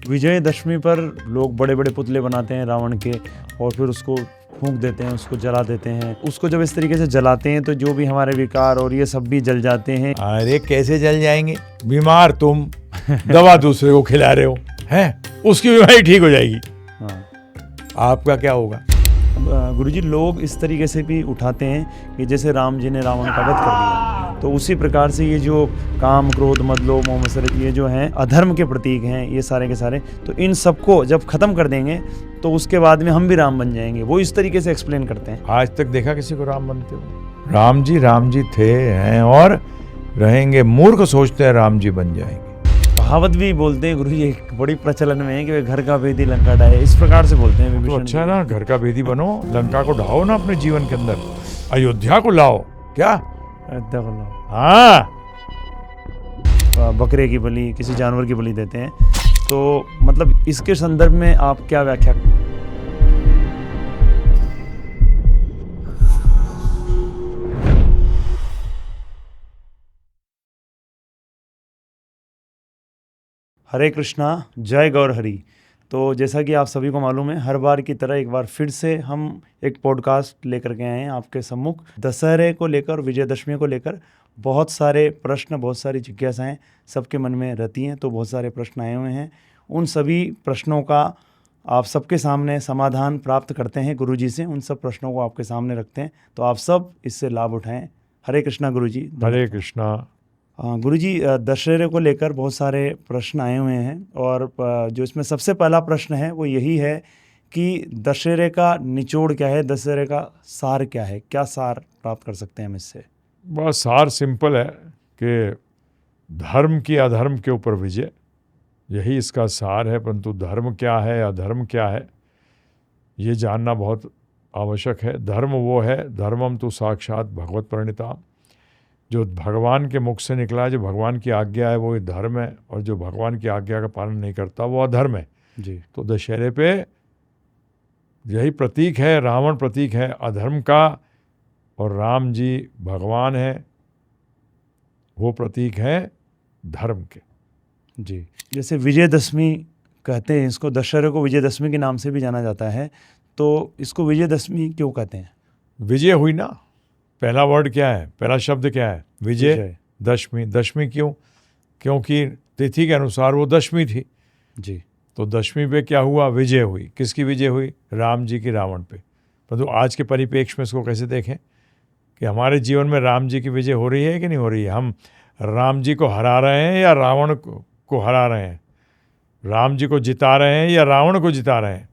विजयदशमी पर लोग बड़े बड़े पुतले बनाते हैं रावण के और फिर उसको फूंक देते हैं, उसको जला देते हैं। उसको जब इस तरीके से जलाते हैं तो जो भी हमारे विकार और ये सब भी जल जाते हैं। अरे कैसे जल जाएंगे? बीमार तुम दवा दूसरे को खिला रहे हो, हैं? उसकी बीमारी ठीक हो जाएगी, हाँ। आपका क्या होगा? गुरुजी, लोग इस तरीके से भी उठाते हैं कि जैसे राम जी ने रावण का वध कर दिया, तो उसी प्रकार से ये जो काम, क्रोध, मद, लोभ, मोह, मत्सर, ये जो हैं अधर्म के प्रतीक हैं, ये सारे के सारे, तो इन सबको जब खत्म कर देंगे तो उसके बाद में हम भी राम बन जाएंगे। वो इस तरीके से एक्सप्लेन करते हैं। आज तक देखा किसी को राम बनते हो? राम जी थे, हैं और रहेंगे। मूर्ख सोचते हैं राम जी बन जाएंगे। कहावत भी बोलते हैं गुरुजी, एक बड़ी प्रचलन में है कि घर का भेदी लंका ढाए, इस प्रकार से बोलते हैं। तो अच्छा है ना, घर का भेदी बनो, लंका को ढाओ ना अपने जीवन के अंदर, अयोध्या को लाओ। क्या? हाँ, बकरे की बलि, किसी जानवर की बलि देते हैं, तो मतलब इसके संदर्भ में आप क्या व्याख्या? हरे कृष्णा, जय गौर हरि। तो जैसा कि आप सभी को मालूम है, हर बार की तरह एक बार फिर से हम एक पॉडकास्ट लेकर के आए हैं आपके सम्मुख। दशहरे को लेकर, विजयदशमी को लेकर बहुत सारे प्रश्न, बहुत सारी जिज्ञासाएं सबके मन में रहती हैं। तो बहुत सारे प्रश्न आए हुए हैं, उन सभी प्रश्नों का आप सबके सामने समाधान प्राप्त करते हैं गुरुजी से। उन सब प्रश्नों को आपके सामने रखते हैं, तो आप सब इससे लाभ उठाएं। हरे कृष्णा गुरुजी। हरे कृष्णा। गुरुजी, दशहरे को लेकर बहुत सारे प्रश्न आए हुए हैं और जो इसमें सबसे पहला प्रश्न है वो यही है कि दशहरे का निचोड़ क्या है, दशहरे का सार क्या है? क्या सार प्राप्त कर सकते हैं हम इससे? बस सार सिंपल है कि धर्म की अधर्म के ऊपर विजय, यही इसका सार है। परंतु धर्म क्या है, अधर्म क्या है, ये जानना बहुत आवश्यक है। धर्म वो है, धर्मम तो साक्षात भगवत प्रणीता, जो भगवान के मुख से निकला है, जो भगवान की आज्ञा है वो धर्म है, और जो भगवान की आज्ञा का पालन नहीं करता वो अधर्म है जी। तो दशहरे पे यही प्रतीक है, रावण प्रतीक है अधर्म का, और राम जी भगवान है, वो प्रतीक है धर्म के। जी। जैसे विजयदशमी कहते हैं इसको, दशहरे को विजयदशमी के नाम से भी जाना जाता है, तो इसको विजयदशमी क्यों कहते हैं? विजय हुई ना, पहला वर्ड क्या है, पहला शब्द क्या है? विजय। दशमी, दशमी क्यों? क्योंकि तिथि के अनुसार वो दशमी थी जी। तो दशमी पे क्या हुआ? विजय हुई। किसकी विजय हुई? राम जी की रावण पे। परंतु आज के परिप्रेक्ष्य में इसको कैसे देखें कि हमारे जीवन में राम जी की विजय हो रही है कि नहीं हो रही है? हम राम जी को हरा रहे हैं या रावण को हरा रहे हैं? राम जी को जिता रहे हैं या रावण को जिता रहे हैं?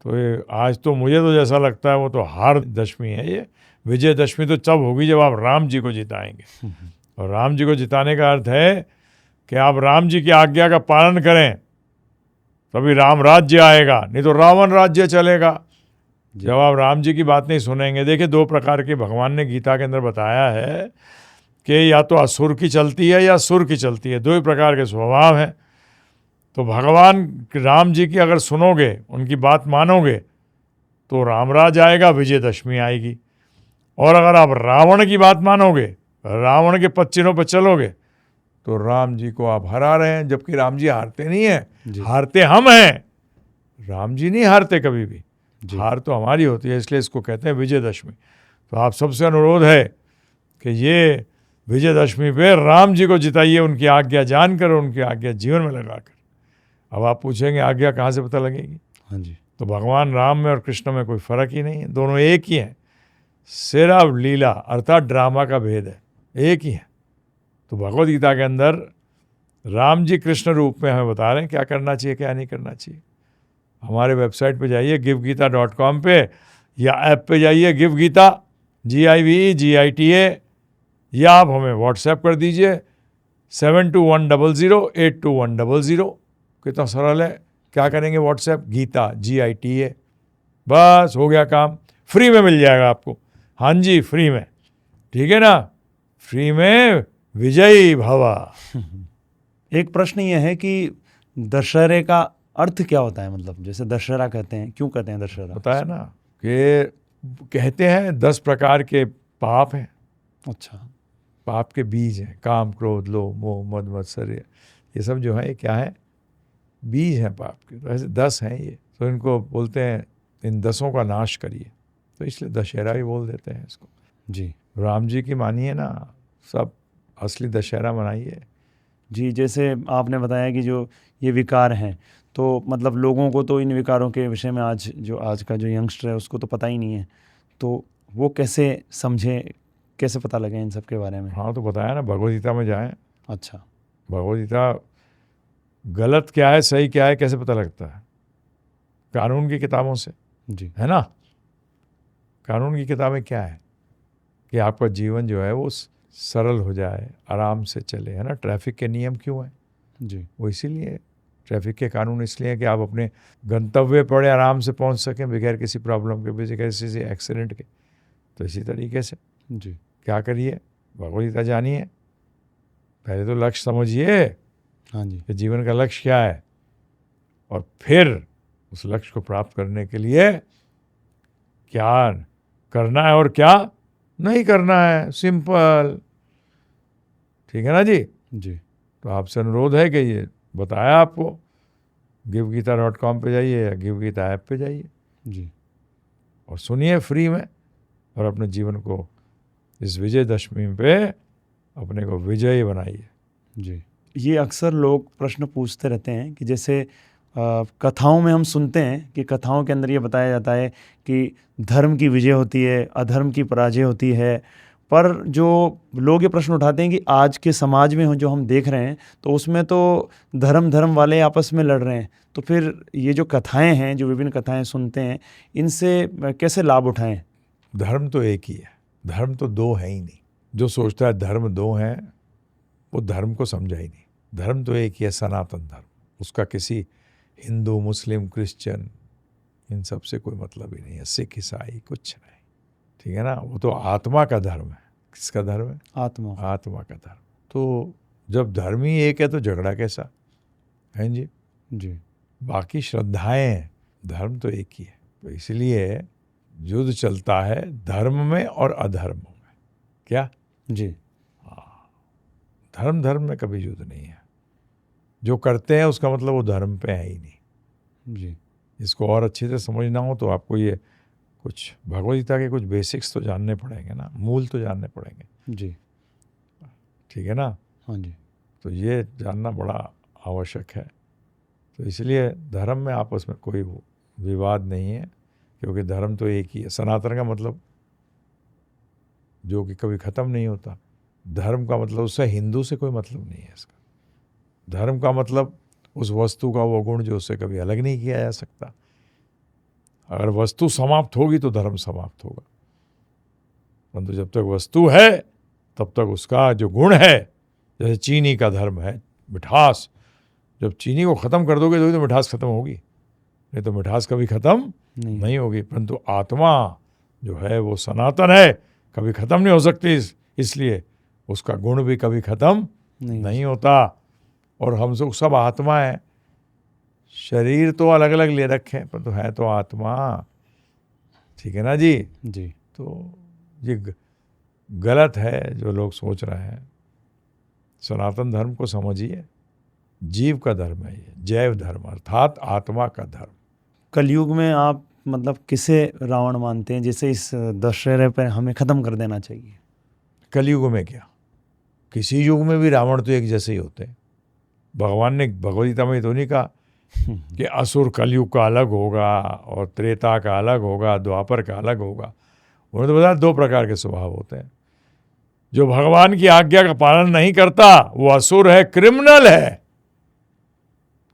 तो ये आज तो मुझे तो जैसा लगता है वो तो हार दशमी है। ये विजयदशमी तो तब होगी जब आप राम जी को जिताएंगे। और राम जी को जिताने का अर्थ है कि आप राम जी की आज्ञा का पालन करें, तभी राम राज्य आएगा, नहीं तो रावण राज्य चलेगा। जब आप राम जी की बात नहीं सुनेंगे। देखिए, दो प्रकार के भगवान ने गीता के अंदर बताया है कि या तो असुर की चलती है या सुर की चलती है, दो ही प्रकार के स्वभाव हैं। तो भगवान राम जी की अगर सुनोगे, उनकी बात मानोगे, तो रामराज आएगा, विजयदशमी आएगी। और अगर आप रावण की बात मानोगे, रावण के पच्चीनों पर चलोगे, तो राम जी को आप हरा रहे हैं। जबकि राम जी हारते नहीं हैं, हारते हम हैं। राम जी नहीं हारते कभी भी, हार तो हमारी होती है। इसलिए इसको कहते हैं विजयदशमी। तो आप सबसे अनुरोध है कि ये विजयदशमी पे राम जी को जिताइए, उनकी आज्ञा जानकर, उनकी आज्ञा जीवन में लगाकर। अब आप पूछेंगे आज्ञा कहाँ से पता लगेगी? हाँ जी। तो भगवान राम में और कृष्ण में कोई फर्क ही नहीं है, दोनों एक ही हैं। सिर्फ लीला अर्थात ड्रामा का भेद है, एक ही है। तो भगवद गीता के अंदर राम जी कृष्ण रूप में हमें बता रहे हैं क्या करना चाहिए, क्या नहीं करना चाहिए। हमारे वेबसाइट पे जाइए givegita.com पे, या ऐप पे जाइए गिव गीता, GIVEGITA, या आप हमें व्हाट्सएप कर दीजिए 7210082100। कितना सरल है। क्या करेंगे? व्हाट्सएप गीता GITA, बस हो गया काम। फ्री में मिल जाएगा आपको। हाँ जी, फ्री में, ठीक है ना, फ्री में विजयी भवा। एक प्रश्न ये है कि दशहरे का अर्थ क्या होता है? मतलब जैसे दशहरा कहते हैं, क्यों कहते हैं दशहरा? बताया ना कि कहते हैं 10 प्रकार के पाप हैं। अच्छा। पाप के बीज हैं, काम, क्रोध, लोभ, मोह, मद, मत्सर, ये सब जो है क्या है? बीज हैं पाप के, तो ऐसे 10 हैं ये, तो इनको बोलते हैं इन 10 का नाश करिए, तो इसलिए दशहरा भी बोल देते हैं इसको। जी राम जी की मानिए ना, सब असली दशहरा मनाइए। जी, जैसे आपने बताया कि जो ये विकार हैं, तो मतलब लोगों को तो इन विकारों के विषय में आज का जो यंगस्टर है उसको तो पता ही नहीं है, तो वो कैसे समझे, कैसे पता लगे इन सब के बारे में? हाँ, तो बताया ना, भगवद गीता में जाएं। अच्छा। भगवद गीता गलत क्या है सही क्या है कैसे पता लगता है? कानून की किताबों से, जी है ना। कानून की किताबें क्या है कि आपका जीवन जो है वो सरल हो जाए, आराम से चले, है ना। ट्रैफिक के नियम क्यों हैं? जी वो इसीलिए ट्रैफिक के कानून इसलिए है कि आप अपने गंतव्य पर आराम से पहुंच सकें बगैर किसी प्रॉब्लम के, बगैर किसी एक्सीडेंट के। तो इसी तरीके से जी क्या करिए, भगवद गीता जानिए, पहले तो लक्ष्य समझिए हाँ जी कि जीवन का लक्ष्य क्या है, और फिर उस लक्ष्य को प्राप्त करने के लिए क्या करना है और क्या नहीं करना है, सिंपल। ठीक है ना जी। जी तो आपसे अनुरोध है कि ये बताया आपको, givgita.com पे जाइए या गिवगीता ऐप पे जाइए जी और सुनिए फ्री में, और अपने जीवन को इस विजयदशमी पे अपने को विजयी बनाइए। जी। ये अक्सर लोग प्रश्न पूछते रहते हैं कि जैसे कथाओं में हम सुनते हैं कि कथाओं के अंदर ये बताया जाता है कि धर्म की विजय होती है, अधर्म की पराजय होती है, पर जो लोग ये प्रश्न उठाते हैं कि आज के समाज में जो हम देख रहे हैं तो उसमें तो धर्म वाले आपस में लड़ रहे हैं, तो फिर ये जो कथाएं हैं, जो विभिन्न कथाएं सुनते हैं, इनसे कैसे लाभ उठाएं? धर्म तो एक ही है, धर्म तो दो है ही नहीं। जो सोचता है धर्म दो हैं वो धर्म को समझा ही नहीं। धर्म तो एक ही है, सनातन धर्म। उसका किसी हिंदू, मुस्लिम, क्रिश्चियन इन सब से कोई मतलब ही नहीं है, सिख, ईसाई कुछ नहीं। ठीक है ना। वो तो आत्मा का धर्म है। किसका धर्म है? आत्मा का धर्म। तो जब धर्म ही एक है तो झगड़ा कैसा है जी। जी बाकी श्रद्धाएं हैं, धर्म तो एक ही है। तो इसलिए युद्ध चलता है धर्म में और अधर्म में। क्या जी धर्म में कभी युद्ध नहीं है। जो करते हैं उसका मतलब वो धर्म पे है ही नहीं। जी इसको और अच्छे से समझना हो तो आपको ये कुछ भगवद गीता के कुछ बेसिक्स तो जानने पड़ेंगे ना, मूल तो जानने पड़ेंगे। जी ठीक है ना। हाँ जी तो ये जानना बड़ा आवश्यक है। तो इसलिए धर्म में आपस में कोई विवाद नहीं है, क्योंकि धर्म तो एक ही है। सनातन का मतलब जो कि कभी ख़त्म नहीं होता। धर्म का मतलब उससे हिंदू से कोई मतलब नहीं है इसका। धर्म का मतलब उस वस्तु का वो गुण जो उससे कभी अलग नहीं किया जा सकता। अगर वस्तु समाप्त होगी तो धर्म समाप्त होगा, परंतु जब तक वस्तु है तब तक उसका जो गुण है, जैसे चीनी का धर्म है मिठास, जब चीनी को ख़त्म कर दोगे तो मिठास ख़त्म होगी, नहीं तो मिठास कभी ख़त्म नहीं होगी। परंतु आत्मा जो है वो सनातन है, कभी ख़त्म नहीं हो सकती, इसलिए उसका गुण भी कभी ख़त्म नहीं होता। और हम सब आत्मा है, शरीर तो अलग अलग ले रखे हैं परंतु है तो आत्मा। ठीक है ना जी। जी तो ये गलत है जो लोग सोच रहे हैं। सनातन धर्म को समझिए, जीव का धर्म है ये, जैव धर्म अर्थात आत्मा का धर्म। कलयुग में आप मतलब किसे रावण मानते हैं, जैसे इस दशहरे पर हमें ख़त्म कर देना चाहिए? कलयुग में क्या, किसी युग में भी रावण तो एक जैसे ही होते हैं। भगवान ने भगवद गीता में तो नहीं कहा कि असुर कलयुग का अलग होगा और त्रेता का अलग होगा, द्वापर का अलग होगा। उन्होंने तो बताया 2 प्रकार के स्वभाव होते हैं। जो भगवान की आज्ञा का पालन नहीं करता वो असुर है, क्रिमिनल है।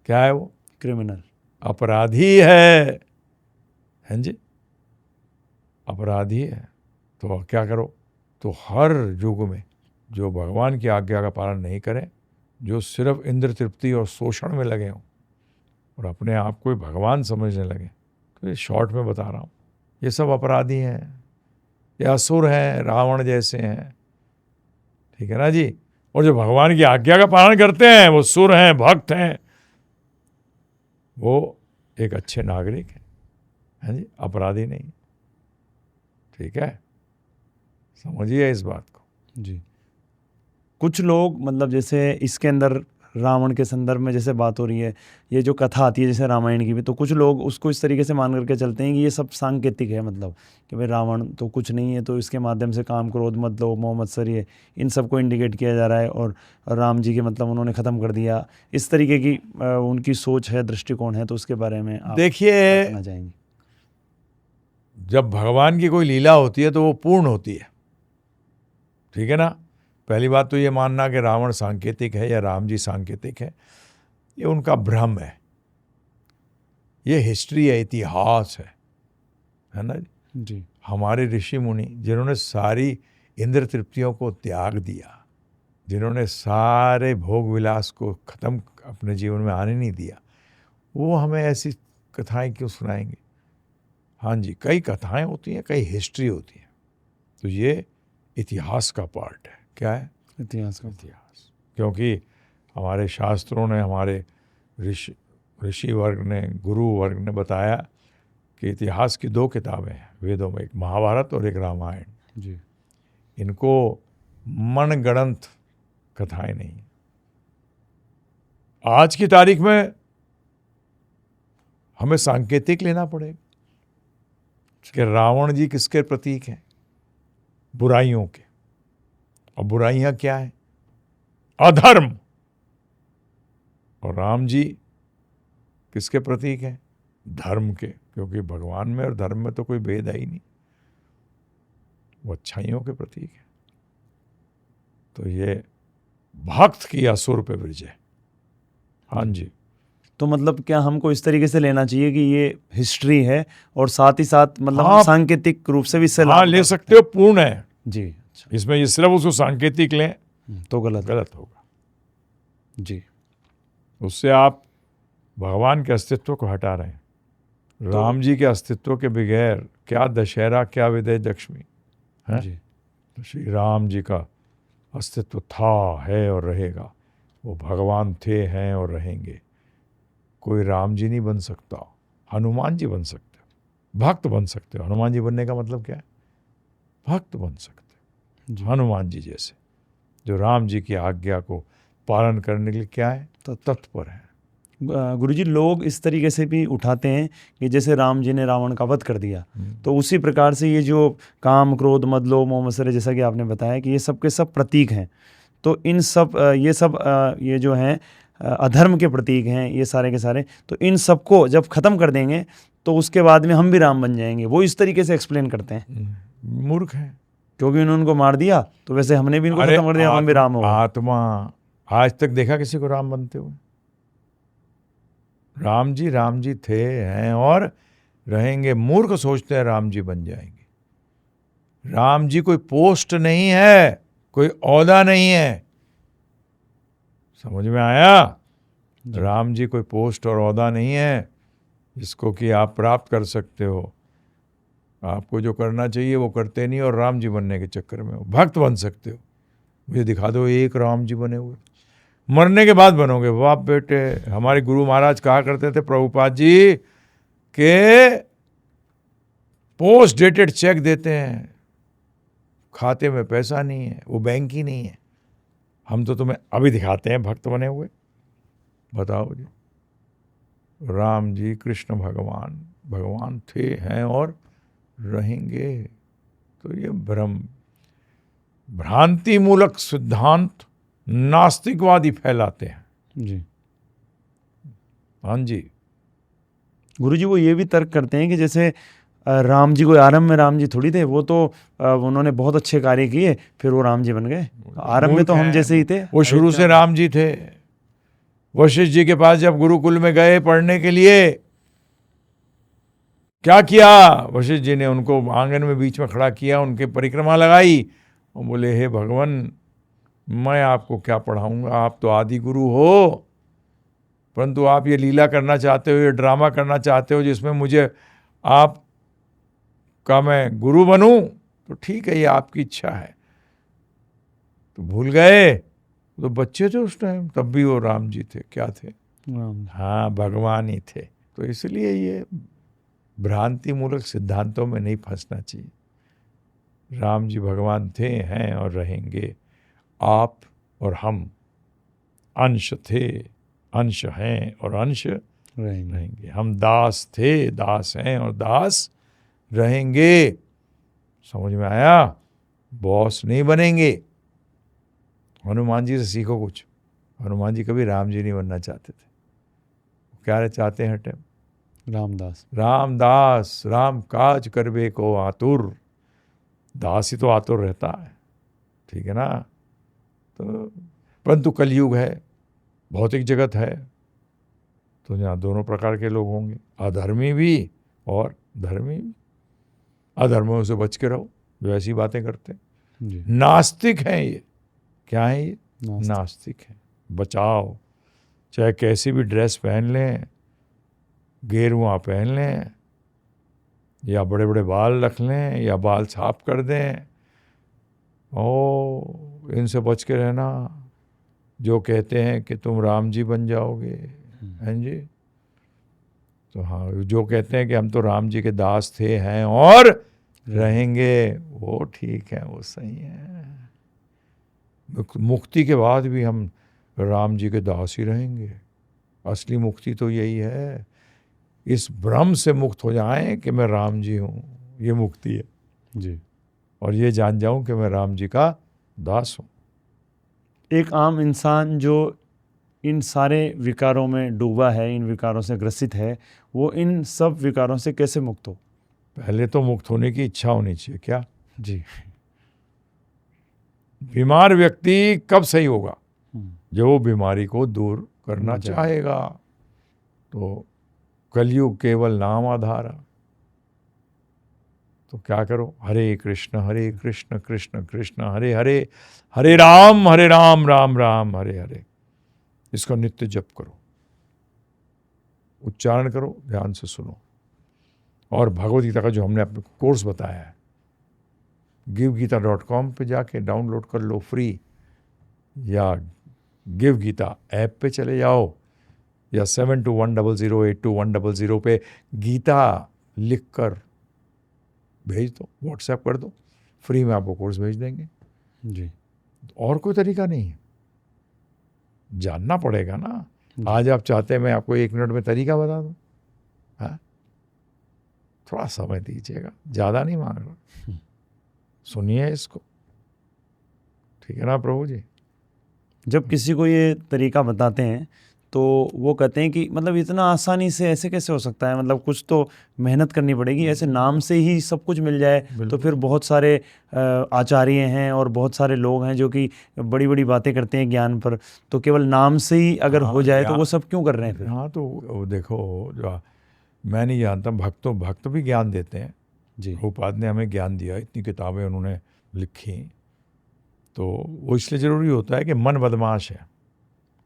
क्या है वो? क्रिमिनल, अपराधी है जी, अपराधी है। तो क्या करो, तो हर युग में जो भगवान की आज्ञा का पालन नहीं करें, जो सिर्फ इंद्र तृप्ति और शोषण में लगे हों और अपने आप को भगवान समझने लगे, तो ये शॉर्ट में बता रहा हूँ, ये सब अपराधी हैं, ये असुर हैं, रावण जैसे हैं। ठीक है ना जी। और जो भगवान की आज्ञा का पालन करते हैं वो सुर हैं, भक्त हैं, वो एक अच्छे नागरिक हैं जी, अपराधी नहीं। ठीक है, समझिए इस बात को। जी। कुछ लोग मतलब जैसे इसके अंदर रावण के संदर्भ में जैसे बात हो रही है, ये जो कथा आती है जैसे रामायण की भी, तो कुछ लोग उसको इस तरीके से मान करके चलते हैं कि ये सब सांकेतिक है, मतलब कि भाई रावण तो कुछ नहीं है, तो इसके माध्यम से काम क्रोध मत लो मोह मत्सर ये इन सबको इंडिकेट किया जा रहा है, और राम जी के मतलब उन्होंने ख़त्म कर दिया, इस तरीके की उनकी सोच है, दृष्टिकोण है। तो उसके बारे में आप देखिए, क्या कहना चाहेंगे? जब भगवान की कोई लीला होती है तो वो पूर्ण होती है, ठीक है ना। पहली बात तो ये मानना कि रावण सांकेतिक है या राम जी सांकेतिक है, ये उनका भ्रम है। ये हिस्ट्री है, इतिहास है ना जी। हमारे ऋषि मुनि जिन्होंने सारी इंद्र तृप्तियों को त्याग दिया, जिन्होंने सारे भोग विलास को खत्म अपने जीवन में आने नहीं दिया, वो हमें ऐसी कथाएं क्यों सुनाएंगे? हाँ जी, कई कथाएं होती हैं, कई हिस्ट्री होती है, तो ये इतिहास का पार्ट है। क्या है? इतिहास का। इतिहास। क्योंकि हमारे शास्त्रों ने, हमारे ऋषि वर्ग ने, गुरु वर्ग ने बताया कि इतिहास की 2 किताबें हैं वेदों में, एक महाभारत और एक रामायण। जी। इनको मनगढ़ंत कथाएं नहीं हैं। आज की तारीख में हमें सांकेतिक लेना पड़ेगा कि रावण जी किसके प्रतीक हैं? बुराइयों के। और बुराइयां क्या है? अधर्म। और राम जी किसके प्रतीक हैं? धर्म के। क्योंकि भगवान में और धर्म में तो कोई भेद है ही नहीं, वो अच्छाइयों के प्रतीक है। तो ये भक्त की असुर पे विजय। हाँ जी। तो मतलब क्या हमको इस तरीके से लेना चाहिए कि ये हिस्ट्री है और साथ ही साथ मतलब हाँ, सांकेतिक रूप से भी इससे हाँ ले सकते हो, पूर्ण है जी। अच्छा। इसमें ये सिर्फ उसको सांकेतिक लें तो गलत होगा जी। उससे आप भगवान के अस्तित्व को हटा रहे हैं। राम जी के अस्तित्व के बगैर क्या दशहरा, क्या विजय दशमी है? जी। तो श्री राम जी का अस्तित्व था, है और रहेगा। वो भगवान थे, हैं और रहेंगे। कोई राम जी नहीं बन सकता, हनुमान जी बन सकते हो, भक्त बन सकते हो। हनुमान जी बनने का मतलब क्या है? भक्त बन सकते हो, हनुमान जी जैसे, जो राम जी की आज्ञा को पालन करने के लिए क्या है? तत्पर है। गुरुजी, लोग इस तरीके से भी उठाते हैं कि जैसे राम जी ने रावण का वध कर दिया, तो उसी प्रकार से ये जो काम क्रोध मद लोभ मोह मत्सर, जैसा कि आपने बताया कि ये सब के सब प्रतीक हैं, तो इन सब ये जो हैं अधर्म के प्रतीक हैं ये सारे के सारे, तो इन सबको जब ख़त्म कर देंगे तो उसके बाद में हम भी राम बन जाएंगे। वो इस तरीके से एक्सप्लेन करते हैं। मूर्ख है, क्योंकि उन्होंने उनको मार दिया तो वैसे हमने भी इनको खत्म कर दिया, हम भी राम हो गए। आत्मा आज तक देखा किसी को राम बनते हुए? राम जी थे, हैं और रहेंगे। मूर्ख सोचते हैं राम जी बन जाएंगे। राम जी कोई पोस्ट नहीं है, कोई ओहदा नहीं है। समझ में आया? राम जी कोई पोस्ट और ओहदा नहीं है जिसको कि आप प्राप्त कर सकते हो। आपको जो करना चाहिए वो करते नहीं और राम जी बनने के चक्कर में हो। भक्त बन सकते हो, मुझे दिखा दो एक राम जी बने हुए, मरने के बाद बनोगे। बाप बेटे, हमारे गुरु महाराज कहा करते थे प्रभुपाद जी के पोस्ट डेटेड चेक देते हैं, खाते में पैसा नहीं है, वो बैंक ही नहीं है। हम तो तुम्हें अभी दिखाते हैं भक्त बने हुए। बताओ जी, राम जी कृष्ण भगवान थे, हैं और रहेंगे। तो ये भ्रांति मूलक सिद्धांत नास्तिकवादी फैलाते हैं जी। हाँ जी। गुरुजी, वो ये भी तर्क करते हैं कि जैसे राम जी कोई आरंभ में राम जी थोड़ी थे, वो तो उन्होंने बहुत अच्छे कार्य किए फिर वो राम जी बन गए। आरंभ में तो हम जैसे ही थे, वो शुरू से राम जी थे। वशिष्ठ जी के पास जब गुरुकुल में गए पढ़ने के लिए, क्या किया? वशिष्ठ जी ने उनको आंगन में बीच में खड़ा किया, उनके परिक्रमा लगाई और बोले, हे भगवान, मैं आपको क्या पढ़ाऊंगा, आप तो आदि गुरु हो, परंतु आप ये लीला करना चाहते हो, ये ड्रामा करना चाहते हो जिसमें मुझे आप का मैं गुरु बनूं, तो ठीक है, ये आपकी इच्छा है। तो भूल गए, तो बच्चे थे उस टाइम, तब भी वो राम जी थे। क्या थे? हाँ, भगवान ही थे। तो इसलिए ये भ्रांति मूलक सिद्धांतों में नहीं फंसना चाहिए। राम जी भगवान थे, हैं और रहेंगे। आप और हम अंश थे, अंश हैं और अंश रहेंगे। रहेंगे। हम दास थे, दास हैं और दास रहेंगे। समझ में आया? बॉस नहीं बनेंगे। हनुमान जी से सीखो कुछ। हनुमान जी कभी राम जी नहीं बनना चाहते थे। क्या चाहते हैं हर टाइम? रामदास। रामदास, राम काज करबे को आतुर। दास ही तो आतुर रहता है, ठीक है ना? तो परंतु कलयुग है, भौतिक जगत है, तो यहाँ दोनों प्रकार के लोग होंगे, अधर्मी भी और धर्मी भी। अधर्मियों से बच के रहो जो ऐसी बातें करते हैं। जी। नास्तिक हैं ये। क्या है ये? नास्तिक। नास्तिक हैं। बचाओ, चाहे कैसी भी ड्रेस पहन लें, गेरुआ पहन लें, या बड़े बड़े बाल रख लें, या बाल साफ कर दें, ओ इनसे बच के रहना। जो कहते हैं कि तुम राम जी बन जाओगे, हैं जी? तो हाँ, जो कहते हैं कि हम तो राम जी के दास थे, हैं और रहेंगे, वो ठीक है, वो सही है। मुक्ति के बाद भी हम राम जी के दास ही रहेंगे। असली मुक्ति तो यही है, इस भ्रम से मुक्त हो जाएं कि मैं राम जी हूँ, ये मुक्ति है जी। और ये जान जाऊं कि मैं राम जी का दास हूँ। एक आम इंसान जो इन सारे विकारों में डूबा है, इन विकारों से ग्रसित है, वो इन सब विकारों से कैसे मुक्त हो? पहले तो मुक्त होने की इच्छा होनी चाहिए। क्या? जी। बीमार व्यक्ति कब सही होगा? जब वो बीमारी को दूर करना चाहेगा। तो कलयुग केवल नाम आधार। तो क्या करो? हरे कृष्ण कृष्ण कृष्ण हरे हरे, हरे राम राम राम हरे हरे। इसका नित्य जप करो, उच्चारण करो, ध्यान से सुनो। और भगवद गीता का जो हमने अपने कोर्स बताया है, givegita.com पे जाके डाउनलोड कर लो फ्री, या गिव गीता ऐप पे चले जाओ, या 7210082100 पे गीता लिख कर भेज दो, व्हाट्सएप कर दो, फ्री में आपको कोर्स भेज देंगे। जी। और कोई तरीका नहीं है, जानना पड़ेगा ना। आज आप चाहते हैं मैं आपको 1 मिनट में तरीका बता दूं? हाँ, थोड़ा समय दीजिएगा, ज़्यादा नहीं मांग रहा, सुनिए इसको, ठीक है ना प्रभु जी? जब किसी को ये तरीका बताते हैं तो वो कहते हैं कि मतलब इतना आसानी से ऐसे कैसे हो सकता है, मतलब कुछ तो मेहनत करनी पड़ेगी, ऐसे नाम से ही सब कुछ मिल जाए। तो फिर बहुत सारे आचार्य हैं और बहुत सारे लोग हैं जो कि बड़ी बड़ी बातें करते हैं ज्ञान पर, तो केवल नाम से ही अगर हो जाए तो वो सब क्यों कर रहे हैं फिर? हाँ, तो देखो, जो मैं नहीं जानता, भक्त भी ज्ञान देते हैं जी। प्रभुपाद ने हमें ज्ञान दिया, इतनी किताबें उन्होंने लिखी, तो वो इसलिए ज़रूरी होता है कि मन बदमाश है।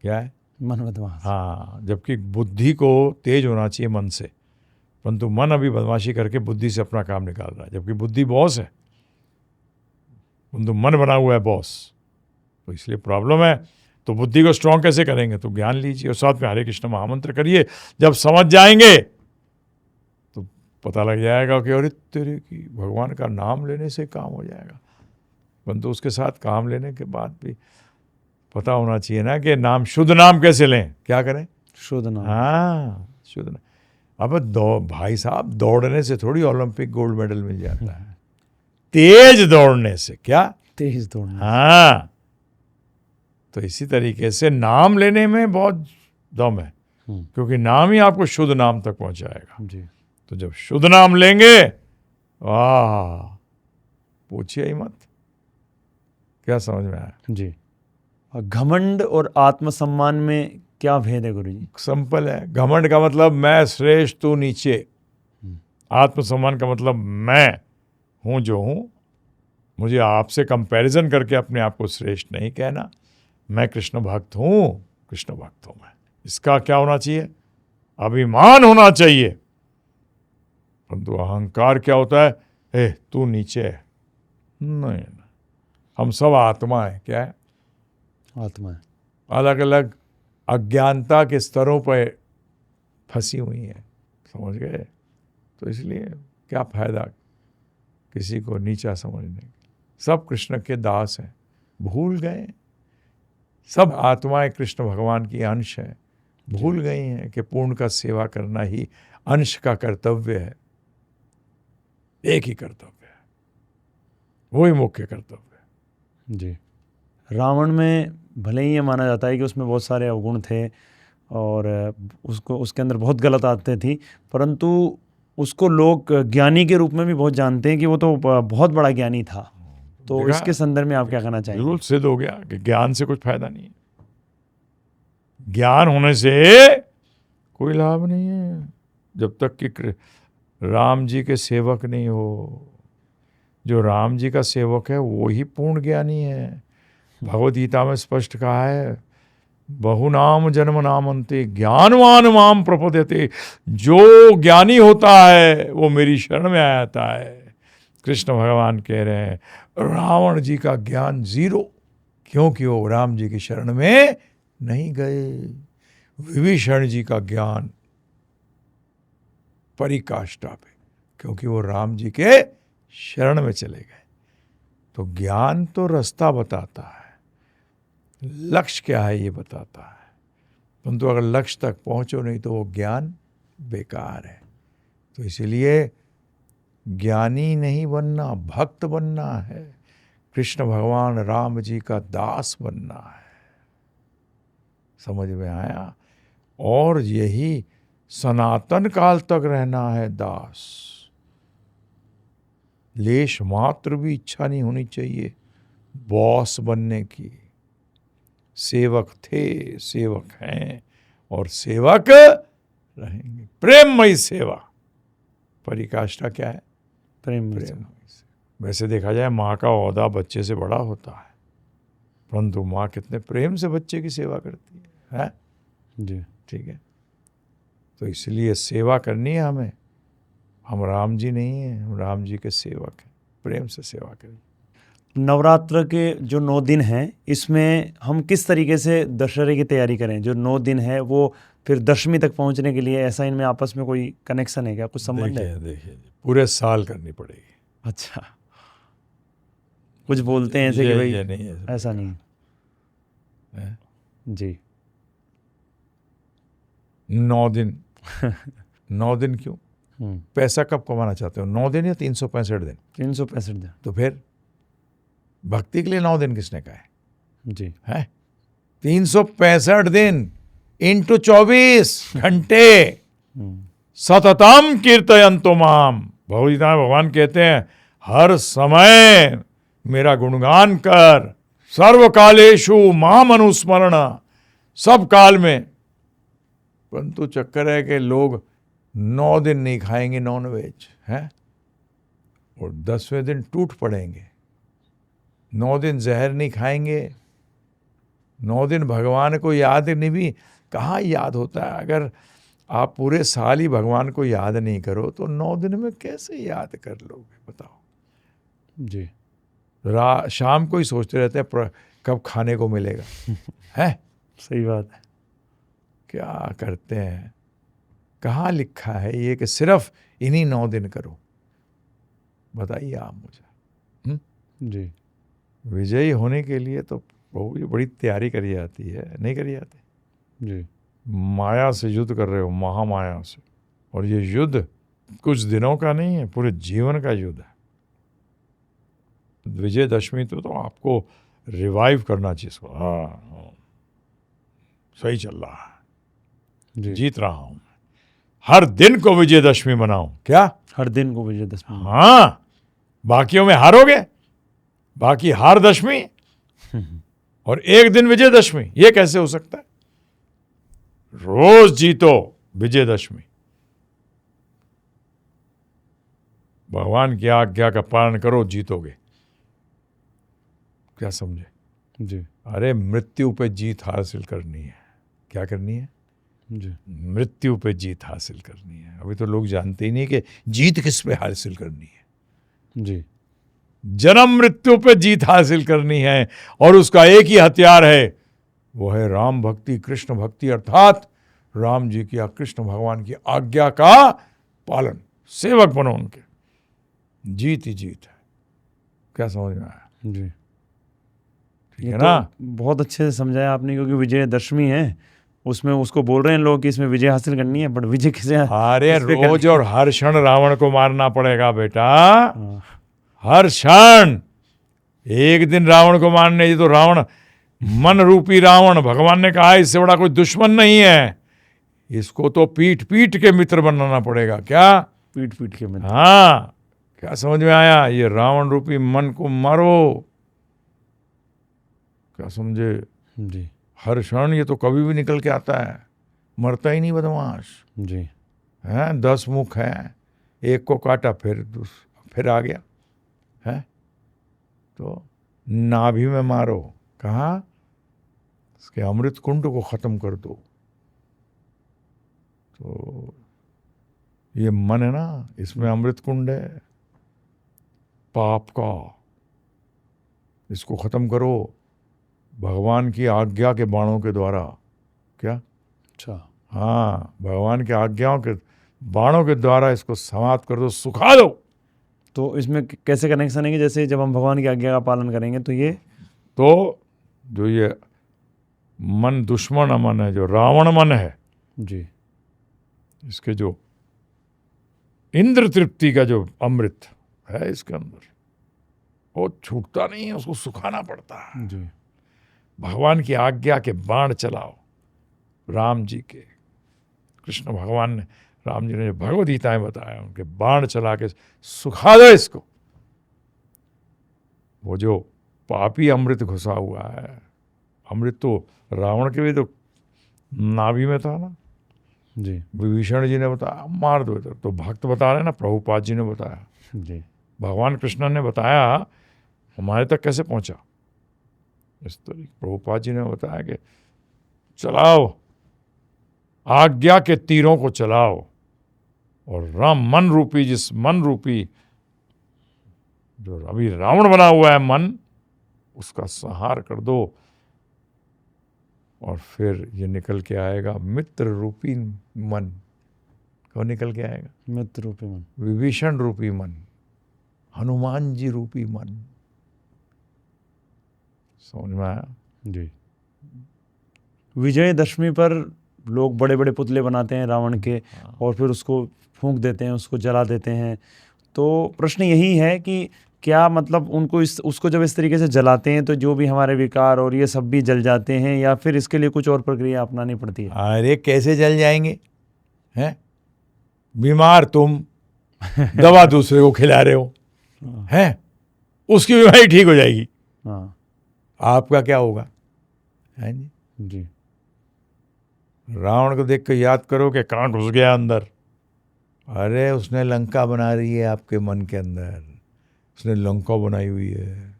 क्या है? मन बदमाश। हाँ, जबकि बुद्धि को तेज होना चाहिए मन से, परंतु मन अभी बदमाशी करके बुद्धि से अपना काम निकाल रहा है, जबकि बुद्धि बॉस है, परंतु मन बना हुआ है बॉस, तो इसलिए प्रॉब्लम है। तो बुद्धि को स्ट्रांग कैसे करेंगे? तो ज्ञान लीजिए और साथ में हरे कृष्ण महामंत्र करिए। जब समझ जाएंगे तो पता लग जाएगा कि अरे तेरे की भगवान का नाम लेने से काम हो जाएगा, परंतु उसके साथ काम लेने के बाद भी पता होना चाहिए ना कि नाम, शुद्ध नाम कैसे लें, क्या करें? शुद्ध नाम। हाँ, शुद्ध नाम। अब भाई साहब, दौड़ने से थोड़ी ओलंपिक गोल्ड मेडल मिल जाता है, तेज दौड़ने से। क्या? तेज दौड़ना। हाँ, तो इसी तरीके से नाम लेने में बहुत दम है, क्योंकि नाम ही आपको शुद्ध नाम तक पहुंचाएगा। जी। तो जब शुद्ध नाम लेंगे, वाह, पूछिए ही मत। क्या समझ में आया? जी। और घमंड और आत्मसम्मान में क्या भेद है गुरुजी? सिंपल है। घमंड का मतलब मैं श्रेष्ठ, तू नीचे। आत्मसम्मान का मतलब मैं हूं जो हूं, मुझे आपसे कंपैरिजन करके अपने आप को श्रेष्ठ नहीं कहना। मैं कृष्ण भक्त हूं, कृष्ण भक्त हूं मैं। इसका क्या होना चाहिए? अभिमान होना चाहिए। परंतु अहंकार क्या होता है? तू नीचे है। नहीं, हम सब आत्मा है। क्या है? आत्मा है। अलग अलग अज्ञानता के स्तरों पर फंसी हुई है, समझ गए? तो इसलिए क्या फायदा किसी को नीचा समझने? सब कृष्ण के दास हैं। भूल गए सब आत्माएं कृष्ण भगवान की अंश हैं, भूल गई हैं कि पूर्ण का सेवा करना ही अंश का कर्तव्य है। एक ही कर्तव्य है, वही मुख्य कर्तव्य है। जी। रावण में भले ही ये माना जाता है कि उसमें बहुत सारे अवगुण थे और उसको उसके अंदर बहुत गलत आदतें थी, परंतु उसको लोग ज्ञानी के रूप में भी बहुत जानते हैं कि वो तो बहुत बड़ा ज्ञानी था। तो देखा? इसके संदर्भ में आप क्या कहना चाहेंगे? बिल्कुल सिद्ध हो गया कि ज्ञान से कुछ फायदा नहीं है, ज्ञान होने से कोई लाभ नहीं है जब तक कि राम जी के सेवक नहीं हो। जो राम जी का सेवक है वो ही पूर्ण ज्ञानी है। भगवद गीता में स्पष्ट कहा है, बहुनाम जन्म नामन्ते ज्ञानवान माम प्रपद्यते। जो ज्ञानी होता है वो मेरी शरण में आ जाता है। कृष्ण भगवान कह रहे हैं रावण जी का ज्ञान जीरो, क्योंकि वो राम जी की शरण में नहीं गए। विभीषण जी का ज्ञान परिकाष्ठा पे, क्योंकि वो राम जी के शरण में चले गए। तो ज्ञान तो रास्ता बताता है, लक्ष्य क्या है ये बताता है, परंतु अगर लक्ष्य तक पहुंचो नहीं तो वो ज्ञान बेकार है। तो इसलिए ज्ञानी नहीं बनना, भक्त बनना है, कृष्ण भगवान राम जी का दास बनना है। समझ में आया? और यही सनातन काल तक रहना है दास। लेश मात्र भी इच्छा नहीं होनी चाहिए बॉस बनने की। सेवक थे, सेवक हैं और सेवक रहेंगे। प्रेममयी सेवा, परिकाष्ठा क्या है? प्रेममयी सेवा। प्रेममयी सेवा। वैसे देखा जाए माँ का ओहदा बच्चे से बड़ा होता है, परंतु माँ कितने प्रेम से बच्चे की सेवा करती है? जी। ठीक है, तो इसलिए सेवा करनी है हमें। हम राम जी नहीं हैं, हम राम जी के सेवक हैं। प्रेम से सेवा करें। नवरात्र के जो 9 दिन हैं, इसमें हम किस तरीके से दशहरे की तैयारी करें? जो 9 दिन है वो फिर दशमी तक पहुंचने के लिए, ऐसा इनमें आपस में कोई कनेक्शन है क्या, कुछ संबंध है? देखिए पूरे साल करनी पड़ेगी। अच्छा, कुछ बोलते हैं ऐसे कि भाई ये नहीं है, ऐसा नहीं है? जी। 9 दिन 9 दिन क्यों? पैसा कब कमाना चाहते हो, 9 दिन या 365 दिन? 365 दिन। तो फिर भक्ति के लिए 9 दिन किसने कहा है? जी है 365 दिन इंटू 24 घंटे सततम कीर्तयन्तो माम। भगवान कहते हैं हर समय मेरा गुणगान कर, सर्वकालेषु माम अनुस्मरण, सब काल में। परंतु चक्कर है कि लोग 9 दिन नहीं खाएंगे नॉन वेज है और 10वें दिन टूट पड़ेंगे। 9 दिन जहर नहीं खाएंगे, 9 दिन भगवान को याद नहीं, भी कहाँ याद होता है। अगर आप पूरे साल ही भगवान को याद नहीं करो तो 9 दिन में कैसे याद कर लोगे बताओ? जी। शाम को ही सोचते रहते हैं कब खाने को मिलेगा है। सही बात है। क्या करते हैं? कहाँ लिखा है ये कि सिर्फ इन्हीं 9 दिन करो? बताइए आप मुझे। जी। विजयी होने के लिए तो बहुत बड़ी तैयारी करी जाती है, नहीं करी जाती? जी। माया से युद्ध कर रहे हो, महामाया से, और ये युद्ध कुछ दिनों का नहीं है, पूरे जीवन का युद्ध है। विजयदशमी तो आपको रिवाइव करना चाहिए इसको। हाँ सही चल रहा है, जीत रहा हूं, हर दिन को विजयदशमी मनाओ। क्या हर दिन को विजयदशमी? हाँ, बाकियों में हारोगे, बाकी हार दशमी और एक दिन विजयदशमी, ये कैसे हो सकता है? रोज जीतो विजयदशमी। भगवान की आज्ञा का पालन करो, जीतोगे। क्या समझे? जी। अरे मृत्यु पे जीत हासिल करनी है। क्या करनी है? जी। मृत्यु पे जीत हासिल करनी है। अभी तो लोग जानते ही नहीं कि जीत किस पे हासिल करनी है। जी। जन्म मृत्यु पे जीत हासिल करनी है और उसका एक ही हथियार है, वो है राम भक्ति, कृष्ण भक्ति, अर्थात राम जी की या कृष्ण भगवान की आज्ञा का पालन। सेवक बनो उनके, जीत ही जीत है। क्या समझ में आया? जी। ठीक है ना। बहुत अच्छे से समझाया आपने, क्योंकि विजयदशमी है, उसमें उसको बोल रहे हैं लोग कि इसमें विजय हासिल करनी है, बट विजय किसे अरे किस पे रोज करनी और हर क्षण रावण को मारना पड़ेगा बेटा, है? हर क्षण। एक दिन रावण को मारने जी तो रावण, मन रूपी रावण, भगवान ने कहा इससे बड़ा कोई दुश्मन नहीं है, इसको तो पीट पीट के मित्र बनाना पड़ेगा। क्या? पीट पीट के मित्र। हाँ, क्या समझ में आया? ये रावण रूपी मन को मारो। क्या समझे? जी हर क्षण ये तो कभी भी निकल के आता है, मरता ही नहीं बदमाश जी। है। 10 मुख है, एक को काटा फिर आ गया है। तो नाभि में मारो, कहा इसके अमृत कुंड को खत्म कर दो। तो ये मन है ना, इसमें अमृत कुंड है पाप का, इसको खत्म करो भगवान की आज्ञा के बाणों के द्वारा। क्या? अच्छा। हाँ, भगवान की आज्ञाओं के बाणों के द्वारा इसको समाप्त कर दो, सुखा दो। तो इसमें कैसे कनेक्शन है कि जैसे जब हम भगवान की आज्ञा का पालन करेंगे तो ये, तो जो ये मन दुश्मन मन है, जो रावण मन है जी, इसके जो इंद्र तृप्ति का जो अमृत है इसके अंदर, वो छूटता नहीं है, उसको सुखाना पड़ता है। जी भगवान की आज्ञा के बाण चलाओ। राम जी के, कृष्ण भगवान ने, राम जी ने जो भगवद गीताएं बताया, उनके बाण चला के सुखा दो इसको। वो जो पापी अमृत घुसा हुआ है, अमृत तो रावण के भी तो नाभि में था ना। जी विभीषण जी ने बताया मार दो इधर, तो भक्त बता रहे ना, प्रभुपाद जी ने बताया, जी भगवान कृष्ण ने बताया, हमारे तक कैसे पहुंचा इस तरीके। प्रभुपाद जी ने बताया कि चलाओ आज्ञा के तीरों को चलाओ, और राम मन रूपी, जिस मन रूपी जो अभी रावण बना हुआ है मन, उसका संहार कर दो, और फिर ये निकल के आएगा मित्र रूपी मन। कौन निकल के आएगा? मित्र रूपी मन, विभीषण रूपी मन, हनुमान जी रूपी मन। समझ में आया? जी। विजयदशमी पर लोग बड़े बड़े पुतले बनाते हैं रावण के, और फिर उसको फूंक देते हैं, उसको जला देते हैं। तो प्रश्न यही है कि क्या मतलब उनको उसको जब इस तरीके से जलाते हैं तो जो भी हमारे विकार और ये सब भी जल जाते हैं, या फिर इसके लिए कुछ और प्रक्रिया अपनानी पड़ती है? अरे कैसे जल जाएंगे? हैं? बीमार तुम, दवा दूसरे को खिला रहे हो, हैं? उसकी बीमारी ठीक हो जाएगी, हाँ, आपका क्या होगा? है जी। जी रावण को देख के याद करो कि कहाँ घुस गया अंदर। अरे उसने लंका बना रही है आपके मन के अंदर, उसने लंका बनाई हुई है।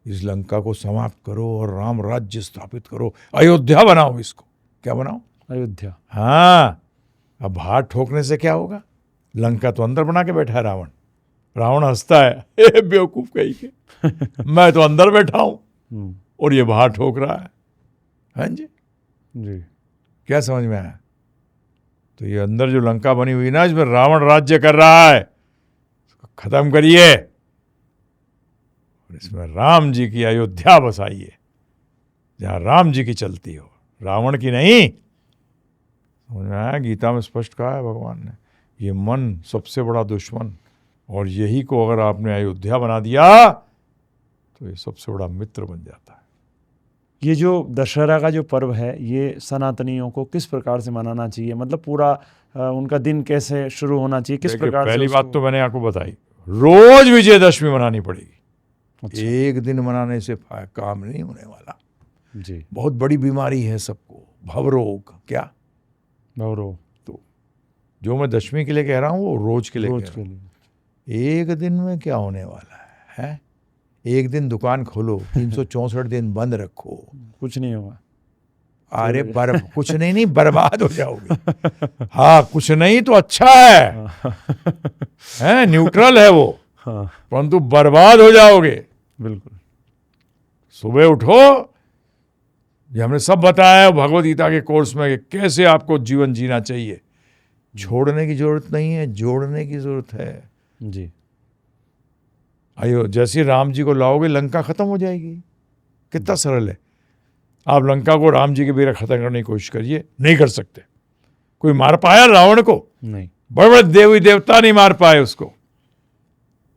इस लंका को समाप्त करो और राम राज्य स्थापित करो, अयोध्या बनाओ इसको। क्या बनाओ? अयोध्या। हाँ, अब बाहर ठोकने से क्या होगा? लंका तो अंदर बना के बैठा है रावण। रावण हंसता है, ए बेवकूफ कहीं के, मैं तो अंदर बैठा हूं और ये बाहर ठोक रहा है। हाँ जी जी। क्या समझ में आया? तो ये अंदर जो लंका बनी हुई ना, इसमें रावण राज्य कर रहा है, इसको खत्म करिए और इसमें राम जी की अयोध्या बसाइए, जहां राम जी की चलती हो, रावण की नहीं। समझ में आया? गीता में स्पष्ट कहा है भगवान ने, ये मन सबसे बड़ा दुश्मन, और यही को अगर आपने अयोध्या बना दिया तो ये सबसे बड़ा मित्र बन जाता है। ये जो दशहरा का जो पर्व है, ये सनातनियों को किस प्रकार से मनाना चाहिए? मतलब पूरा उनका दिन कैसे शुरू होना चाहिए, किस प्रकार से? पहली बात तो मैंने आपको बताई, रोज विजयदशमी मनानी पड़ेगी। अच्छा। एक दिन मनाने से काम नहीं होने वाला जी। बहुत बड़ी बीमारी है सबको, भवरोग। क्या भवरोग? तो जो मैं दशमी के लिए कह रहा हूँ वो रोज के लिए रोज कह के रहा हूँ। लिए। एक दिन में क्या होने वाला है? एक दिन दुकान खोलो, 364 दिन बंद रखो, कुछ नहीं होगा। अरे कुछ नहीं बर्बाद हो जाओगे। हाँ, कुछ नहीं तो अच्छा है न्यूट्रल है वो, हाँ, परंतु बर्बाद हो जाओगे। बिल्कुल। सुबह उठो, ये हमने सब बताया है भगवद गीता के कोर्स में कि कैसे आपको जीवन जीना चाहिए। छोड़ने की जरूरत नहीं है, जोड़ने की जरूरत है। जी। आयो, जैसे राम जी को लाओगे लंका खत्म हो जाएगी। कितना सरल है। आप लंका को राम जी के बिना खत्म करने की कोशिश करिए, नहीं कर सकते। कोई मार पाया रावण को? नहीं। बड़े बड़े देवी देवता नहीं मार पाए उसको।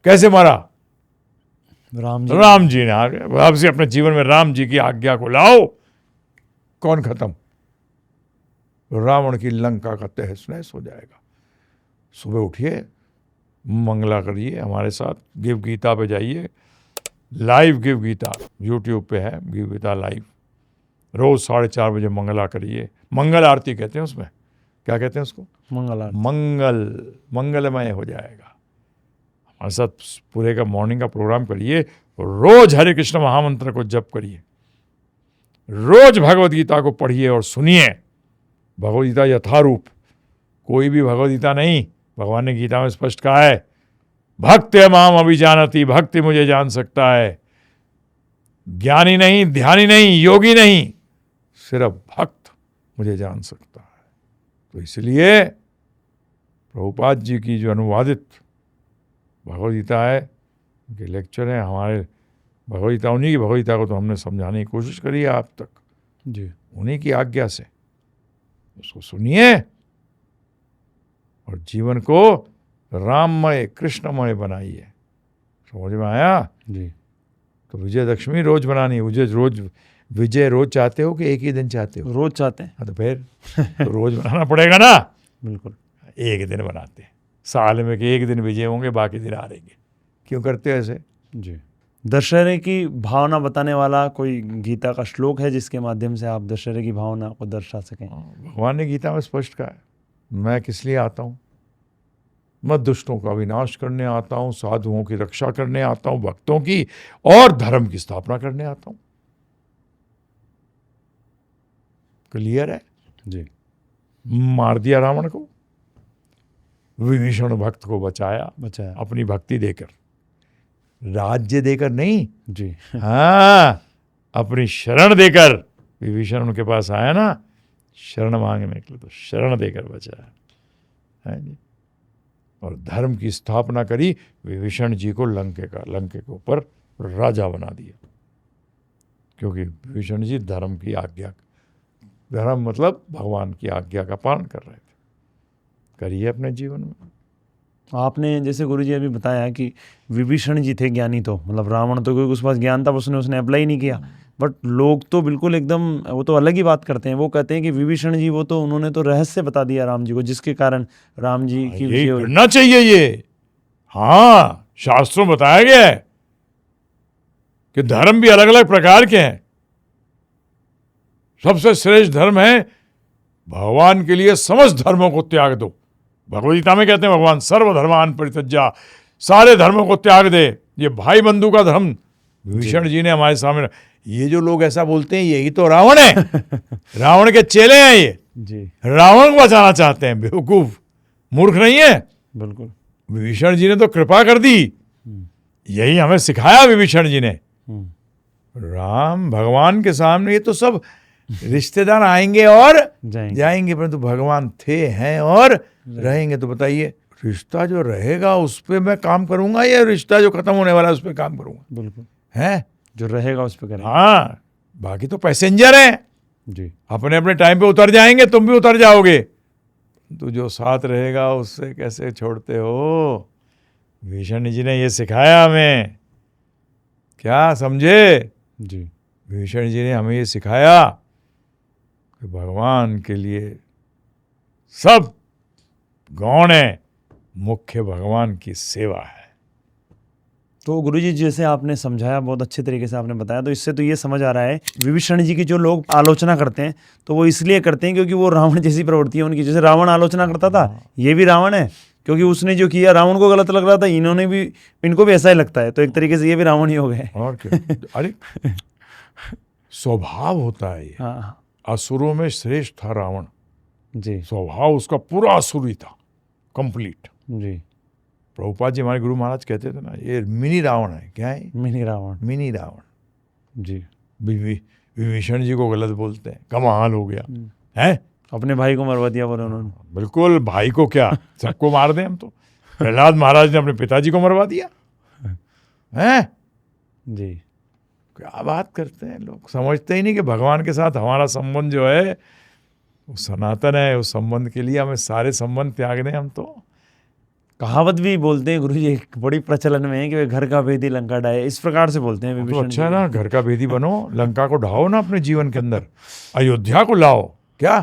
कैसे मारा? राम जी ने आ गए। आपसे अपने जीवन में राम जी की आज्ञा को लाओ, कौन खत्म? रावण की लंका का तहस नहस हो जाएगा। सुबह उठिए, मंगला करिए, हमारे साथ गिव गीता पे जाइए, लाइव गिव गीता यूट्यूब पे है, गिव गीता लाइव। रोज 4:30 बजे मंगला करिए। मंगल आरती कहते हैं उसमें, क्या कहते हैं उसको? मंगल आरती। मंगलमय हो जाएगा। हमारे साथ पूरे का मॉर्निंग का प्रोग्राम करिए, रोज हरे कृष्ण महामंत्र को जप करिए, रोज भगवद गीता को पढ़िए और सुनिए। भगवद गीता यथारूप, कोई भी भगवद गीता नहीं। भगवान ने गीता में स्पष्ट कहा है, भक्ति माम अभिजानति, भक्ति मुझे जान सकता है। ज्ञानी नहीं, ध्यानी नहीं, योगी नहीं, सिर्फ भक्त मुझे जान सकता है। तो इसलिए प्रभुपाद जी की जो अनुवादित भगवद गीता है, उनके लेक्चर हैं, हमारे भगवद गीता, उन्हीं की भगवद गीता को तो हमने समझाने की कोशिश करी है आप तक जी, उन्हीं की आज्ञा से। उसको सुनिए और जीवन को राममय कृष्णमय बनाइए। समझ में आया? जी। तो विजयदशमी रोज बनानी है। विजय रोज चाहते हो कि एक ही दिन चाहते हो? रोज चाहते हैं। हाँ, तो फिर तो रोज बनाना पड़ेगा ना। बिल्कुल। एक दिन बनाते हैं साल में कि एक दिन विजय होंगे, बाकी दिन हारेंगे। क्यों करते हो ऐसे? जी। दशहरे की भावना बताने वाला कोई गीता का श्लोक है जिसके माध्यम से आप दशहरे की भावना को दर्शा सकें? भगवान ने गीता में स्पष्ट कहा है, मैं किस लिए आता हूँ? मैं दुष्टों का विनाश करने आता हूँ, साधुओं की रक्षा करने आता हूँ, भक्तों की, और धर्म की स्थापना करने आता हूँ। क्लियर है? जी। मार दिया रावण को, विभीषण भक्त को बचाया अपनी भक्ति देकर, राज्य देकर नहीं जी। हाँ, अपनी शरण देकर। विभीषण उनके पास आया ना शरण मांगने के लिए, तो शरण देकर बचाया है जी। और धर्म की स्थापना करी। विभीषण जी को लंके के ऊपर राजा बना दिया, क्योंकि विभीषण जी धर्म की आज्ञा, धर्म मतलब भगवान की आज्ञा का पालन कर रहे थे। करिए अपने जीवन में। आपने जैसे गुरुजी अभी बताया कि विभीषण जी थे ज्ञानी, तो मतलब रावण तो क्योंकि उसके पास ज्ञान था, उसने अप्लाई नहीं किया। बट लोग तो बिल्कुल एकदम वो तो अलग ही बात करते हैं। वो कहते हैं कि विभीषण जी वो तो उन्होंने तो रहस्य बता दिया राम जी को, जिसके कारण राम जी की यही करना चाहिए ये। हाँ, शास्त्रों में बताया गया है कि धर्म भी अलग अलग प्रकार के हैं। सबसे श्रेष्ठ धर्म है भगवान के लिए समस्त धर्मों को त्याग दो। भगवद गीता में कहते हैं भगवान सर्वधर्मान परित्यज्य, सारे धर्मों को त्याग दे। ये भाई बंधु का धर्म विभीषण जी ने हमारे सामने। ये जो लोग ऐसा बोलते हैं, यही तो रावण है। रावण के चेले हैं ये जी। रावण को बचाना चाहते हैं। बेवकूफ, मूर्ख नहीं है। बिल्कुल। विभीषण जी ने तो कृपा कर दी। यही हमें सिखाया विभीषण जी ने। राम भगवान के सामने ये तो सब रिश्तेदार आएंगे और जाएंगे, परंतु भगवान थे, हैं और रहेंगे। तो बताइए, रिश्ता जो रहेगा उस पर मैं काम करूंगा या रिश्ता जो खत्म होने वाला है उस पर काम करूंगा? बिल्कुल है, जो रहेगा उस पर करेंगे। हाँ, बाकी तो पैसेंजर हैं जी, अपने अपने टाइम पे उतर जाएंगे, तुम भी उतर जाओगे। तो जो साथ रहेगा उससे कैसे छोड़ते हो? विभीषण जी ने ये सिखाया हमें। क्या समझे जी? विभीषण जी ने हमें ये सिखाया कि भगवान के लिए सब गौण है, मुख्य भगवान की सेवा है। तो गुरुजी जैसे आपने समझाया, बहुत अच्छे तरीके से आपने बताया, तो इससे तो ये समझ आ रहा है विभीषण जी की जो लोग आलोचना करते हैं तो वो इसलिए करते हैं क्योंकि वो रावण जैसी प्रवृत्ति है उनकी। जैसे रावण आलोचना करता था, ये भी रावण है, क्योंकि उसने जो किया रावण को गलत लग रहा था, इनको भी ऐसा ही लगता है, तो एक तरीके से ये भी रावण ही हो गए। और क्या? अरे स्वभाव होता है ये। हाँ, असुरों में श्रेष्ठ था रावण जी। स्वभाव उसका पूरा असुरी था, कंप्लीट जी। प्रभुपाद जी हमारे गुरु महाराज कहते थे ना, ये मिनी रावण है। क्या है? मिनी रावण। मिनी रावण जी। विभीषण जी को गलत बोलते हैं, कमाल हो गया है। अपने भाई को मरवा दिया बोले उन्होंने। बिल्कुल, भाई को क्या, सबको मार दें हम तो। प्रहलाद महाराज ने अपने पिताजी को मरवा दिया है जी। क्या बात करते हैं लोग, समझते ही नहीं कि भगवान के साथ हमारा संबंध जो है वो सनातन है। उस संबंध के लिए हमें सारे संबंध त्याग दें हम तो। कहावत भी बोलते हैं गुरुजी, एक बड़ी प्रचलन में है कि वे घर का भेदी लंका ढाए, इस प्रकार से बोलते हैं तो विभीषण अच्छा है जी। ना, घर का भेदी बनो, लंका को ढाओ ना अपने जीवन के अंदर, अयोध्या को लाओ। क्या?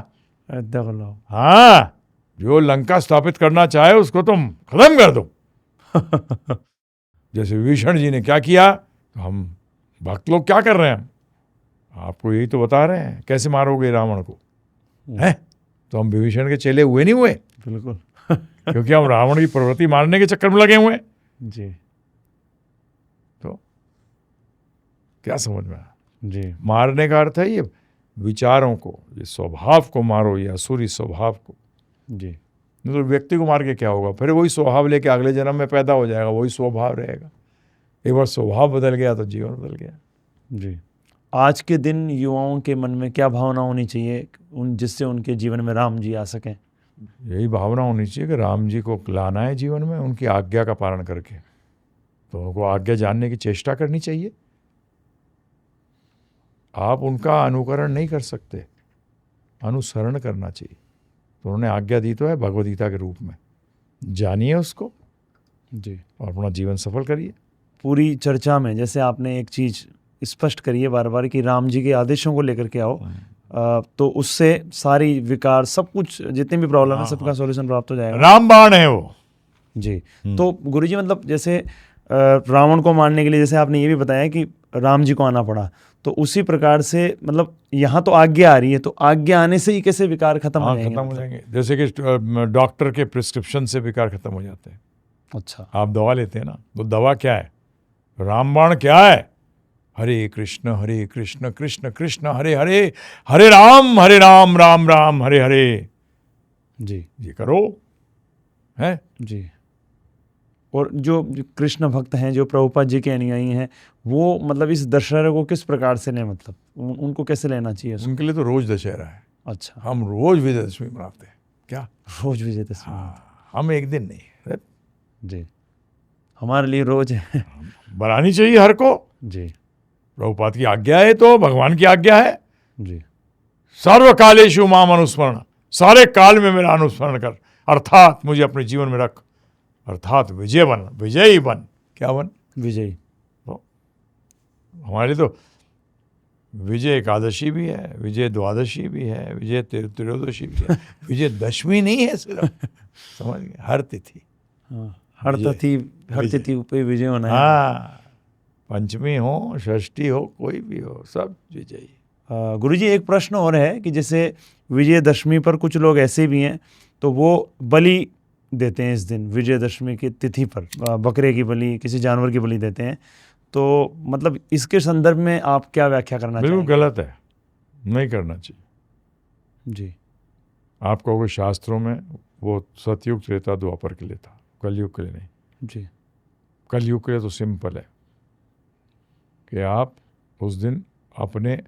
अयोध्या को लाओ। हाँ, जो लंका स्थापित करना चाहे उसको तुम खत्म कर दो। जैसे विभीषण जी ने क्या किया, तो हम भक्त लोग क्या कर रहे हैं, आपको यही तो बता रहे हैं कैसे मारोगे रावण को, हैं? तो हम विभीषण के चेले हुए नहीं हुए? बिल्कुल। क्योंकि हम रावण की प्रवृत्ति मारने के चक्कर में लगे हुए हैं। जी तो क्या समझ में आया? जी मारने का अर्थ है ये विचारों को, ये स्वभाव को मारो, या असुरी स्वभाव को। जी। नहीं तो व्यक्ति को मार के क्या होगा, फिर वही स्वभाव लेके अगले जन्म में पैदा हो जाएगा, वही स्वभाव रहेगा। एक बार स्वभाव बदल गया तो जीवन बदल गया। जी। आज के दिन युवाओं के मन में क्या भावना होनी चाहिए जिससे उनके जीवन में राम जी आ सकें? यही भावना होनी चाहिए कि राम जी को लाना है जीवन में, उनकी आज्ञा का पालन करके। तो उनको आज्ञा जानने की चेष्टा करनी चाहिए। आप उनका अनुकरण नहीं कर सकते, अनुसरण करना चाहिए। तो उन्होंने आज्ञा दी तो है भगवद गीता के रूप में, जानिए उसको जी, और अपना जीवन सफल करिए। पूरी चर्चा में जैसे आपने एक चीज़ स्पष्ट करी है बार बार कि राम जी के आदेशों को लेकर के आओ, तो उससे सारी विकार, सब कुछ, जितनी भी प्रॉब्लम है, सबका सॉल्यूशन प्राप्त हो जाएगा। रामबाण है वो। जी। तो गुरुजी मतलब जैसे रावण को मारने के लिए जैसे आपने ये भी बताया कि राम जी को आना पड़ा, तो उसी प्रकार से मतलब यहाँ तो आज्ञा आ रही है, तो आज्ञा आने से ही कैसे विकार खत्म हो जाएंगे? खत्म हो जाएंगे। जैसे कि डॉक्टर के प्रिस्क्रिप्शन से विकार खत्म हो जाते हैं। अच्छा। आप दवा लेते हैं ना, तो दवा क्या है, रामबाण क्या है, हरे कृष्ण कृष्ण कृष्ण हरे हरे, हरे राम राम राम हरे हरे। जी। ये करो है जी। और जो कृष्ण भक्त हैं, जो प्रभुपाद जी के अनुयायी हैं, वो मतलब इस दशहरे को किस प्रकार से लें, मतलब उनको कैसे लेना चाहिए? उनके लिए तो रोज दशहरा है। अच्छा। हम रोज विजयदशमी मनाते हैं। क्या? रोज विजयदशमी? हाँ, हम एक दिन नहीं। जी, हमारे लिए रोज है। बनानी चाहिए हर को। जी। प्रभुपाद की आज्ञा है, तो भगवान की आज्ञा है। जी। सर्वकालेषु माम अनुस्मरण, सारे काल में मेरा अनुस्मरण कर, अर्थात मुझे अपने जीवन में रख, अर्थात विजय बन, विजयी बन। क्या बन? विजयी। तो हमारे तो विजय एकादशी भी है, विजय द्वादशी भी है, विजय त्रयोदशी भी है, विजय दशमी नहीं है सिर्फ। समझ गए? हर तिथि, हाँ, हर तिथि पे विजय होना है। हाँ, पंचमी हो, षष्ठी हो, कोई भी हो, सब विजयी। गुरुजी एक प्रश्न और है कि जैसे विजयदशमी पर कुछ लोग ऐसे भी हैं, तो वो बलि देते हैं इस दिन, विजयदशमी की तिथि पर बकरे की बलि, किसी जानवर की बलि देते हैं, तो मतलब इसके संदर्भ में आप क्या व्याख्या करना चाहेंगे? बिल्कुल गलत है, नहीं करना चाहिए। जी। आप कहोगे शास्त्रों में वो सतयुग त्रेता द्वापर के लिए था, कलयुग के लिए नहीं। जी। कलयुग के लिए तो सिंपल है कि आप उस दिन अपने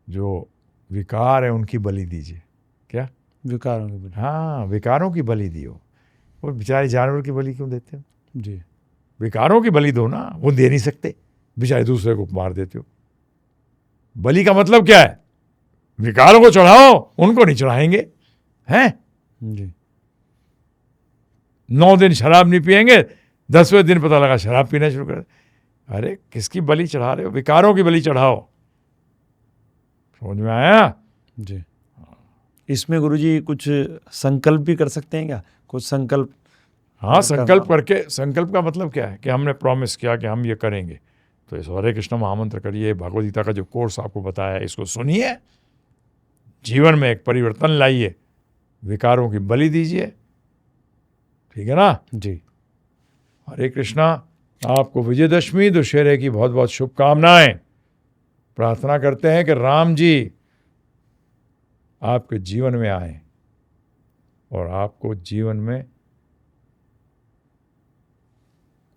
जो विकार है उनकी बलि दीजिए। क्या? विकारों की बलि। हाँ, विकारों की बलि दियो। वो बेचारे जानवर की बलि क्यों देते हो? जी। विकारों की बलि दो ना, वो दे नहीं सकते, बेचारे दूसरे को मार देते हो। बलि का मतलब क्या है? विकारों को चढ़ाओ, उनको नहीं चढ़ाएंगे हैं? जी। 9 दिन शराब नहीं पिएंगे, 10वें दिन पता लगा शराब पीना शुरू कर। अरे किसकी बलि चढ़ा रहे हो? विकारों की बलि चढ़ाओ। समझ में आया? जी। इसमें गुरुजी कुछ संकल्प भी कर सकते हैं क्या? कुछ संकल्प? हाँ, संकल्प करके, संकल्प का मतलब क्या है कि हमने प्रॉमिस किया कि हम ये करेंगे, तो इस हरे कृष्ण महामंत्र करिए, भगवद गीता का जो कोर्स आपको बताया है इसको सुनिए, जीवन में एक परिवर्तन लाइए, विकारों की बलि दीजिए। ठीक है ना? जी। हरे कृष्णा। आपको विजयदशमी दशहरे की बहुत बहुत शुभकामनाएं। प्रार्थना करते हैं कि राम जी आपके जीवन में आए और आपको जीवन में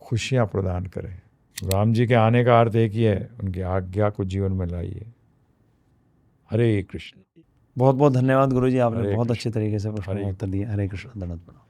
खुशियां प्रदान करें। राम जी के आने का अर्थ एक ही है, उनकी आज्ञा को जीवन में लाइए। हरे कृष्ण। बहुत बहुत धन्यवाद गुरुजी, आपने हरे बहुत कृष्ण। अच्छे तरीके से प्रश्नों हरे का उत्तर दिया। हरे कृष्ण। धन्यवाद।